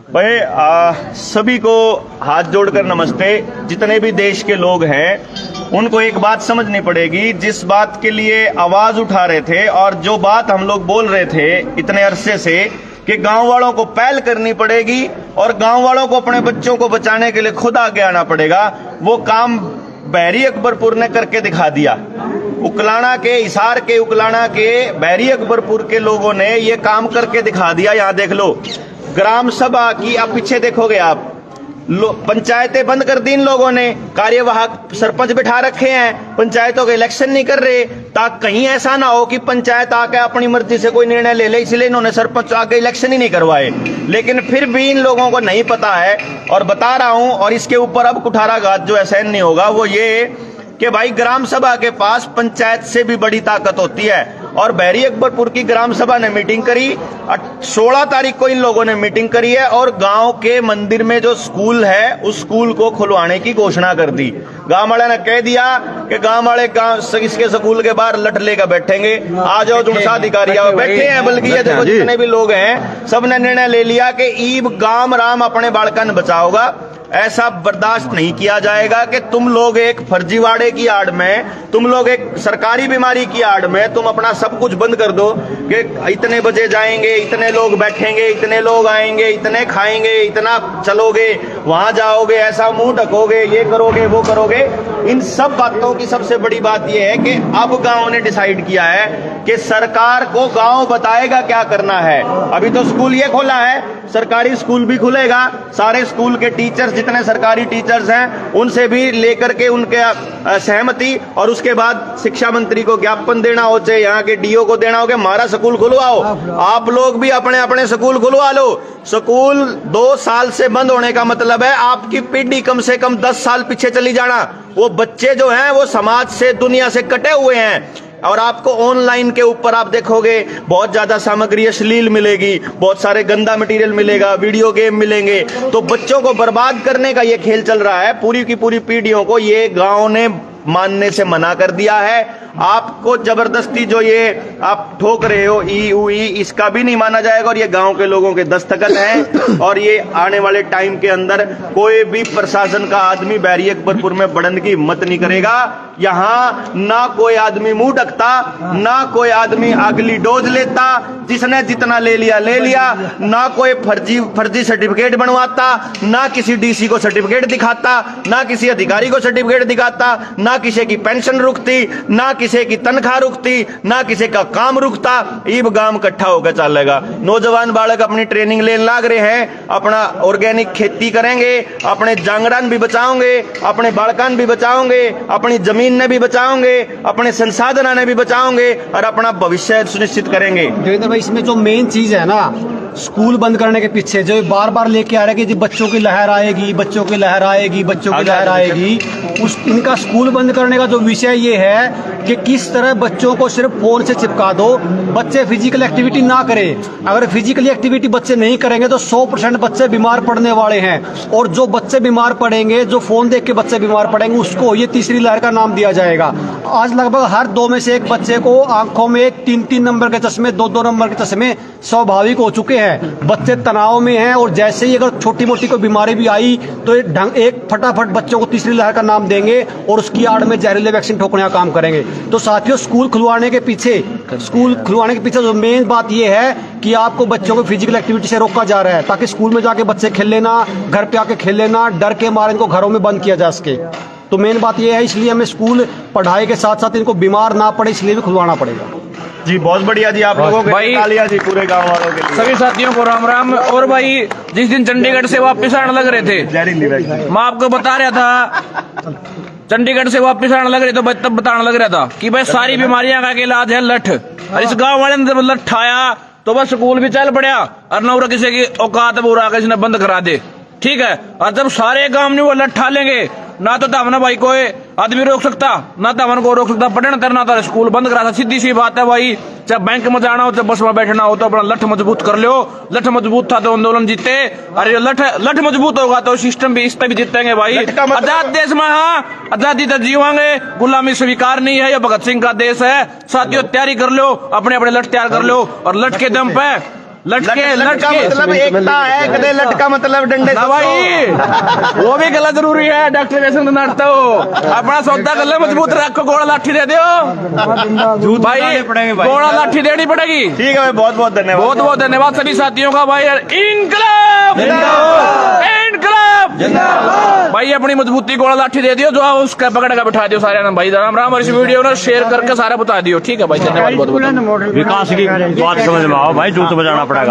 भाई सभी को हाथ जोड़कर नमस्ते। जितने भी देश के लोग हैं उनको एक बात समझनी पड़ेगी, जिस बात के लिए आवाज उठा रहे थे और जो बात हम लोग बोल रहे थे इतने अरसे से कि गांव वालों को पहल करनी पड़ेगी और गांव वालों को अपने बच्चों को बचाने के लिए खुद आगे आना पड़ेगा, वो काम बहरी अकबरपुर ने करके दिखा दिया। उकलाना के, हिसार के उकलाना के बहरी अकबरपुर के लोगों ने ये काम करके दिखा दिया। यहाँ देख लो, ग्राम सभा की आप पीछे देखोगे आप, पंचायतें बंद कर दी इन लोगों ने, कार्यवाहक सरपंच बिठा रखे हैं, पंचायतों के इलेक्शन नहीं कर रहे ताकि कहीं ऐसा ना हो कि पंचायत आके अपनी मर्जी से कोई निर्णय ले ले, इसलिए इन्होंने सरपंच आके इलेक्शन ही नहीं करवाए। लेकिन फिर भी इन लोगों को नहीं पता है और बता रहा हूं, और इसके ऊपर अब कुठाराघात जो सहन नहीं होगा वो ये कि भाई ग्राम सभा के पास पंचायत से भी बड़ी ताकत होती है। और बहरी अकबरपुर की ग्राम सभा ने मीटिंग करी, 16 तारीख को इन लोगों ने मीटिंग करी है और गांव के मंदिर में जो स्कूल है उस स्कूल को खुलवाने की घोषणा कर दी। गांव वाले ने कह दिया कि गांव वाले इसके स्कूल के बाहर लठ लेकर बैठेंगे, आ जाओ जुड़सा अधिकारी आओ, बैठे हैं। बल्कि ये देखो जितने भी लोग हैं सबने निर्णय ले लिया कि ईब गांव राम अपने बालकन बचाओगा। ऐसा बर्दाश्त नहीं किया जाएगा कि तुम लोग एक फर्जीवाड़े की आड़ में, तुम लोग एक सरकारी बीमारी की आड़ में तुम अपना सब कुछ बंद कर दो कि इतने बजे जाएंगे, इतने लोग बैठेंगे, इतने लोग आएंगे, इतने खाएंगे, इतना चलोगे, वहां जाओगे, ऐसा मुंह ढकोगे, ये करोगे, वो करोगे। इन सब बातों की सबसे बड़ी बात यह है कि अब गांव ने डिसाइड किया है कि सरकार को गांव बताएगा क्या करना है। अभी तो स्कूल ये खोला है, सरकारी स्कूल भी खुलेगा, सारे स्कूल के टीचर्स जितने सरकारी टीचर्स हैं उनसे भी लेकर के उनके सहमति और उसके बाद शिक्षा मंत्री को ज्ञापन देना हो, चाहे यहाँ के डीओ को देना हो कि हमारा स्कूल खुलवाओ। आप लोग भी अपने अपने स्कूल खुलवा लो। स्कूल 2 साल से बंद होने का मतलब है आपकी पीढ़ी कम से कम 10 साल पीछे चली जाना। वो बच्चे जो हैं वो समाज से, दुनिया से कटे हुए हैं। और आपको ऑनलाइन के ऊपर आप देखोगे बहुत ज्यादा सामग्री अश्लील मिलेगी, बहुत सारे गंदा मटेरियल मिलेगा, वीडियो गेम मिलेंगे। तो बच्चों को बर्बाद करने का ये खेल चल रहा है। पूरी की पूरी पीढ़ियों को ये गांव ने मानने से मना कर दिया है। आपको जबरदस्ती जो ये आप ठोक रहे हो ई इसका भी नहीं माना जाएगा और ये गांव के लोगों के दस्तखत हैं। और ये आने वाले टाइम के अंदर कोई भी प्रशासन का आदमी बहरी अकबरपुर में बढ़न की हिम्मत नहीं करेगा। यहाँ ना कोई आदमी मुंह ढकता, ना कोई आदमी अगली डोज लेता, जिसने जितना ले लिया, ना कोई फर्जी सर्टिफिकेट बनवाता, ना किसी डीसी को सर्टिफिकेट दिखाता, ना किसी अधिकारी को सर्टिफिकेट दिखाता, ना किसी की पेंशन रुकती, ना किसी की तनख्वाह रुकती, ना किसी का काम रुकता। ईब गांव इकट्ठा होकर चलेगा। नौजवान बालक अपनी ट्रेनिंग लेने लाग रहे हैं, अपना ऑर्गेनिक खेती करेंगे, अपने जांगरान भी बचाओगे, अपने बालकान भी बचाओगे, अपनी जमीन ने भी बचाओगे, अपने संसाधन ने भी बचाओगे और अपना भविष्य सुनिश्चित करेंगे। देवेंद्र भाई, इसमें जो मेन चीज है ना, स्कूल बंद करने के पीछे जो बार बार लेके आ रहे हैं कि बच्चों की लहर आएगी, बच्चों की लहर आएगी, बच्चों की लहर आएगी, उस इनका स्कूल बंद करने का जो विषय ये है कि किस तरह बच्चों को सिर्फ फोन से चिपका दो, बच्चे फिजिकल एक्टिविटी ना करें। अगर फिजिकल एक्टिविटी बच्चे नहीं करेंगे तो 100% बच्चे बीमार पड़ने वाले हैं। और जो बच्चे बीमार पड़ेंगे, जो फोन देख के बच्चे बीमार पड़ेंगे, उसको ये तीसरी लहर का नाम दिया जाएगा। आज लगभग हर 2 में से 1 बच्चे को आंखों में 3-3 नंबर के चश्मे, 2-2 नंबर के चश्मे स्वाभाविक हो चुके हैं। बच्चे तनाव में हैं और जैसे ही अगर छोटी मोटी कोई बीमारी भी आई तो एक फटाफट बच्चों को तीसरी लहर का नाम देंगे और उसकी आड़ में जहरीले वैक्सीन ठोकने का काम करेंगे। तो साथियों, स्कूल खुलवाने के पीछे जो मेन बात यह है कि आपको बच्चों को फिजिकल एक्टिविटी से रोका जा रहा है ताकि स्कूल में जाके बच्चे खेल लेना, घर पे आके खेल लेना, डर के मारे इनको घरों में बंद किया जा सके। तो मेन बात यह है, इसलिए हमें स्कूल पढ़ाई के साथ साथ इनको बीमार ना पड़े इसलिए भी खुलवाना पड़ेगा। जी बहुत बढ़िया जी, आप लोगों के तालियां जी पूरे गांव वालों के लिए। सभी साथियों को राम राम। और भाई, जिस दिन चंडीगढ़ से वापस आने लग रहे थे, मैं आपको बता रहा था, चंडीगढ़ से वापस आने लग रहे तो तब बताने लग रहा था कि भाई सारी बीमारियां का इलाज है लठ। और इस गांव वाले ने लठ आया तो बस स्कूल भी चल पड़ा और न किसी की औकात बुरा इसने बंद करा दे। ठीक है, और जब सारे गांव में वो लठ लेंगे ना तो हमने भाई कोई आदमी रोक सकता, ना तो हमन को रोक सकता पढ़ना करना था, स्कूल बंद करा था। सीधी सी बात है भाई, चाहे बैंक में जाना हो, चाहे बस में बैठना हो, तो अपना लठ मजबूत कर लो। लठ मजबूत था तो आंदोलन जीते, अरे लठ मजबूत होगा तो सिस्टम भी, इस पे भी जीतेंगे भाई। आजाद देश में, हाँ आजादी तक जीवांगे, गुलामी स्वीकार नहीं है, ये भगत सिंह का देश है। साथियों, तैयारी कर लो, अपने अपने लठ तैयार कर लो और लठ के दम पे लटके लटका मतलब एकता है, कदे लटका मतलब डंडे ना भाई वो भी गला जरूरी है। डॉक्टर वैसे नाटता हो अपना सौदा गला मजबूत रखो, गोला लाठी दे दो भाई, गोला लाठी देनी पड़ेगी। ठीक है भाई, बहुत बहुत धन्यवाद। बहुत बहुत धन्यवाद सभी साथियों का भाई। इनकलाब इनकलाब भाई, अपनी मजबूती गोला लाठी दे दियो, जो आप उसका पकड़ का बिठा दियो सारे भाई। राम राम। और इस वीडियो ने शेयर करके सारा बता दियो। ठीक है भाई, धन्यवाद बहुत बहुत। विकास की बात समझ में आओ भाई, जूत बजाना पड़ेगा।